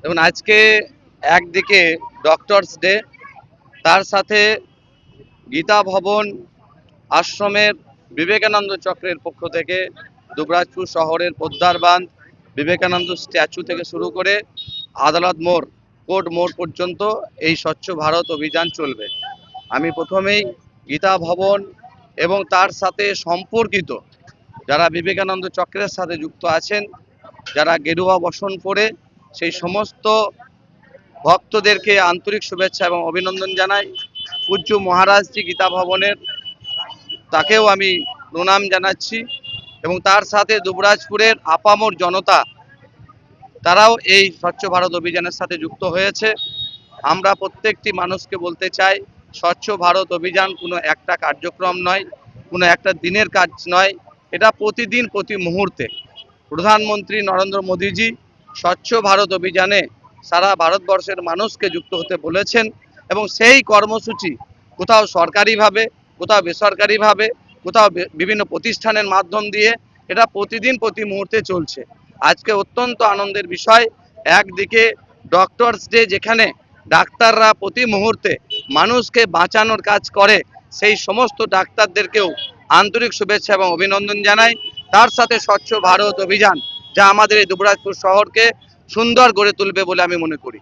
এবং আজকে একদিকে ডক্টরস ডে, তার সাথে গীতা ভবন আশ্রমের বিবেকানন্দ চক্রের পক্ষ থেকে দুবরাজপুর শহরের পোদ্দার বাঁধ, বিবেকানন্দ স্ট্যাচু থেকে শুরু করে আদালত মোড়, কোর্ট মোড় পর্যন্ত এই স্বচ্ছ ভারত অভিযান চলবে। আমি প্রথমেই গীতা ভবন এবং তার সাথে সম্পর্কিত যারা বিবেকানন্দ চক্রের সাথে যুক্ত আছেন, যারা গেরুয়া বসন পরে সেই সমস্ত ভক্তদেরকে আন্তরিক শুভেচ্ছা এবং অভিনন্দন জানাই। পূজ্য মহারাজজি গীতা ভবনের, তাকেও আমি প্রণাম জানাচ্ছি এবং তার সাথে দুবরাজপুরের আপামর জনতা, তারাও এই স্বচ্ছ ভারত অভিযানের সাথে যুক্ত হয়েছে। আমরা প্রত্যেকটি মানুষকে বলতে চাই, স্বচ্ছ ভারত অভিযান কোনো একটা কার্যক্রম নয়, কোনো একটা দিনের কাজ নয়, এটা প্রতিদিন প্রতি মুহূর্তে। প্রধানমন্ত্রী নরেন্দ্র মোদীজি স্বচ্ছ ভারত অভিযানে সারা ভারতবর্ষের মানুষকে যুক্ত হতে বলেছেন এবং সেই কর্মসূচি কোথাও সরকারিভাবে, কোথাও বেসরকারিভাবে, কোথাও বিভিন্ন প্রতিষ্ঠানের মাধ্যম দিয়ে এটা প্রতিদিন প্রতি মুহূর্তে চলছে। আজকে অত্যন্ত আনন্দের বিষয়, একদিকে ডক্টরস ডে, যেখানে ডাক্তাররা প্রতি মুহূর্তে মানুষকে বাঁচানোর কাজ করে, সেই সমস্ত ডাক্তারদেরকেও আন্তরিক শুভেচ্ছা এবং অভিনন্দন জানাই। তার সাথে স্বচ্ছ ভারত অভিযান, যা আমাদের এই দুবরাজপুর শহরকে সুন্দর গড়ে তুলবে বলে আমি মনে করি।